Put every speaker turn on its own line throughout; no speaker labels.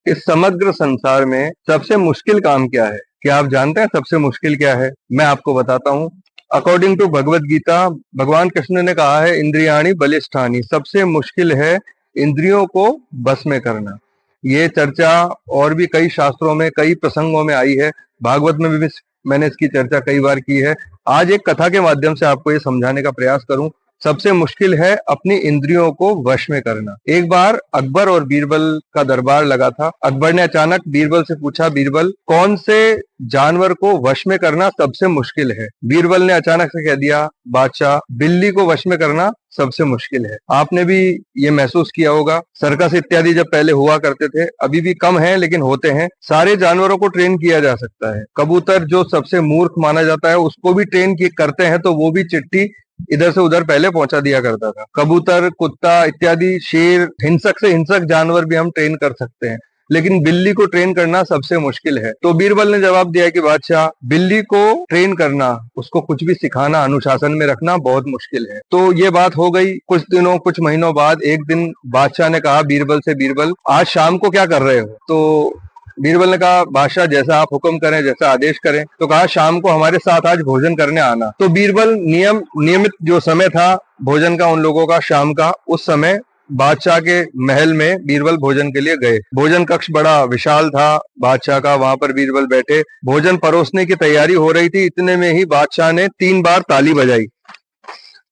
इस समग्र संसार में सबसे मुश्किल काम क्या है? क्या आप जानते हैं सबसे मुश्किल क्या है? मैं आपको बताता हूँ। अकॉर्डिंग टू भगवत गीता, भगवान कृष्ण ने कहा है इंद्रियाणी बलिष्ठानी, सबसे मुश्किल है इंद्रियों को बस में करना। ये चर्चा और भी कई शास्त्रों में, कई प्रसंगों में आई है। भागवत में भी मैंने इसकी चर्चा कई बार की है। आज एक कथा के माध्यम से आपको ये समझाने का प्रयास करूं। सबसे मुश्किल है अपनी इंद्रियों को वश में करना। एक बार अकबर और बीरबल का दरबार लगा था। अकबर ने अचानक बीरबल से पूछा, बीरबल, कौन से जानवर को वश में करना सबसे मुश्किल है? बीरबल ने अचानक से कह दिया, बादशाह, बिल्ली को वश में करना सबसे मुश्किल है। आपने भी ये महसूस किया होगा, सर्कस इत्यादि जब पहले हुआ करते थे, अभी भी कम है लेकिन होते हैं। सारे जानवरों को ट्रेन किया जा सकता है। कबूतर जो सबसे मूर्ख माना जाता है, उसको भी ट्रेन करते हैं तो वो भी चिट्ठी इधर से उधर पहले पहुंचा दिया करता था। कबूतर, कुत्ता इत्यादि, शेर, हिंसक से हिंसक जानवर भी हम ट्रेन कर सकते हैं, लेकिन बिल्ली को ट्रेन करना सबसे मुश्किल है। तो बीरबल ने जवाब दिया कि बादशाह, बिल्ली को ट्रेन करना, उसको कुछ भी सिखाना, अनुशासन में रखना बहुत मुश्किल है। तो ये बात हो गई। कुछ दिनों, कुछ महीनों बाद एक दिन बादशाह ने कहा बीरबल से, बीरबल, आज शाम को क्या कर रहे हो? तो बीरबल ने कहा, बादशाह, जैसा आप हुक्म करें, जैसा आदेश करें। तो कहा, शाम को हमारे साथ आज भोजन करने आना। तो बीरबल नियमित जो समय था भोजन का उन लोगों का, शाम का, उस समय बादशाह के महल में बीरबल भोजन के लिए गए। भोजन कक्ष बड़ा विशाल था बादशाह का, वहां पर बीरबल बैठे, भोजन परोसने की तैयारी हो रही थी। इतने में ही बादशाह ने 3 बार ताली बजाई।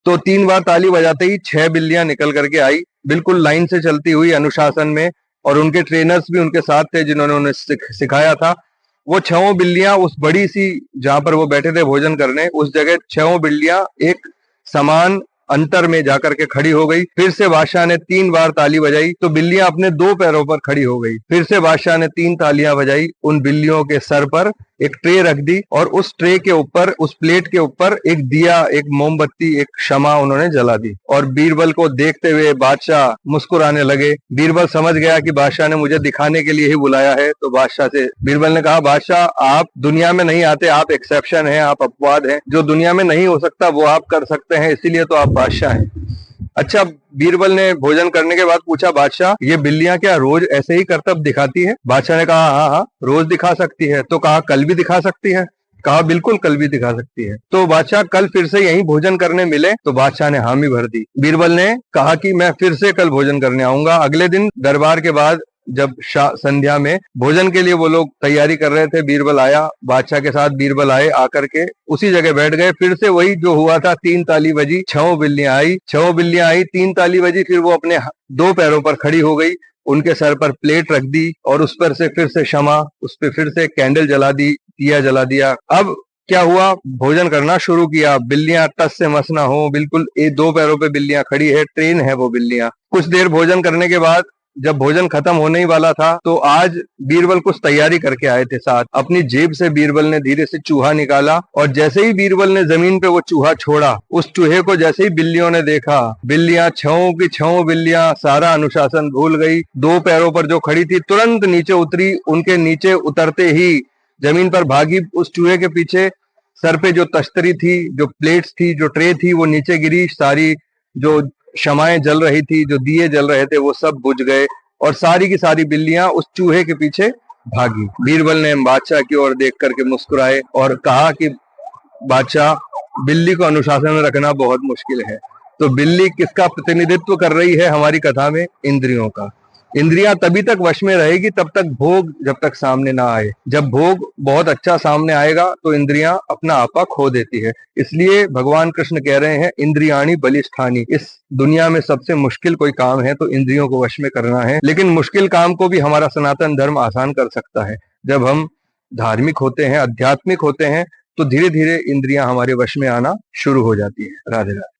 तो 3 बार ताली बजाते ही 6 बिल्लियां निकल करके आई, बिल्कुल लाइन से चलती हुई, अनुशासन में, और उनके ट्रेनर्स भी उनके साथ थे जिन्होंने उन्हें सिखाया था। वो 6 बिल्लियां उस बड़ी सी, जहां पर वो बैठे थे भोजन करने, उस जगह 6 बिल्लियां एक समान अंतर में जाकर के खड़ी हो गई। फिर से बादशाह ने 3 बार ताली बजाई तो बिल्लियां अपने 2 पैरों पर खड़ी हो गई। फिर से बादशाह ने 3 तालियां बजाई, उन बिल्लियों के सर पर एक ट्रे रख दी और उस ट्रे के ऊपर, उस प्लेट के ऊपर एक दिया, एक मोमबत्ती, एक शमा उन्होंने जला दी। और बीरबल को देखते हुए बादशाह मुस्कुराने लगे। बीरबल समझ गया कि बादशाह ने मुझे दिखाने के लिए ही बुलाया है। तो बादशाह से बीरबल ने कहा, बादशाह, आप दुनिया में नहीं आते, आप एक्सेप्शन हैं, आप अपवाद हैं। जो दुनिया में नहीं हो सकता वो आप कर सकते हैं, इसीलिए तो आप बादशाह हैं। अच्छा, बीरबल ने भोजन करने के बाद पूछा, बादशाह, ये बिल्लियां क्या रोज ऐसे ही करतब दिखाती है? बादशाह ने कहा, हाँ हाँ, रोज दिखा सकती है। तो कहा, कल भी दिखा सकती है? कहा, बिल्कुल, कल भी दिखा सकती है। तो बादशाह, कल फिर से यहीं भोजन करने मिले? तो बादशाह ने हामी भर दी। बीरबल ने कहा कि मैं फिर से कल भोजन करने आऊंगा। अगले दिन दरबार के बाद जब संध्या में भोजन के लिए वो लोग तैयारी कर रहे थे, बीरबल आया, बादशाह के साथ बीरबल आए, आकर के उसी जगह बैठ गए। फिर से वही जो हुआ था, 3 ताली बजी, 6 बिल्लियां आई, 3 ताली बजी, फिर वो अपने 2 पैरों पर खड़ी हो गई, उनके सर पर प्लेट रख दी और उस पर से फिर से क्षमा, उस पर फिर से कैंडल जला दी, दिया जला दिया। अब क्या हुआ, भोजन करना शुरू किया। बिल्लियां टस से मस ना हो, बिल्कुल 2 पैरों पे बिल्लियां खड़ी है, ट्रेन है वो बिल्लियां। कुछ देर भोजन करने के बाद जब भोजन खत्म होने ही वाला था, तो आज बीरबल कुछ तैयारी करके आए थे साथ। अपनी जेब से बीरबल ने धीरे से चूहा निकाला और जैसे ही बीरबल ने जमीन पे वो चूहा छोड़ा, उस चूहे को जैसे ही बिल्लियों ने देखा, बिल्लियां, 6 की 6 बिल्लियां सारा अनुशासन भूल गई। 2 पैरों पर जो खड़ी थी तुरंत नीचे उतरी। उनके नीचे उतरते ही जमीन पर भागी, उस चूहे के पीछे सर पे जो तश्तरी थी, जो प्लेट्स थी, जो ट्रे थी, वो नीचे गिरी। सारी जो शमाएं जल रही थी, जो दिए जल रहे थे, वो सब बुझ गए और सारी की सारी बिल्लियां उस चूहे के पीछे भागी। बीरबल ने बादशाह की ओर देख करके मुस्कुराए और कहा कि बादशाह, बिल्ली को अनुशासन में रखना बहुत मुश्किल है। तो बिल्ली किसका प्रतिनिधित्व कर रही है हमारी कथा में? इंद्रियों का। इंद्रियां तभी तक वश में रहेगी तब तक भोग, जब तक सामने ना आए। जब भोग बहुत अच्छा सामने आएगा तो इंद्रियां अपना आपा खो देती है। इसलिए भगवान कृष्ण कह रहे हैं, इंद्रियाणी बलिष्ठानी। इस दुनिया में सबसे मुश्किल कोई काम है तो इंद्रियों को वश में करना है। लेकिन मुश्किल काम को भी हमारा सनातन धर्म आसान कर सकता है। जब हम धार्मिक होते हैं, आध्यात्मिक होते हैं, तो धीरे धीरे इंद्रियां हमारे वश में आना शुरू हो जाती है। राधे राधे।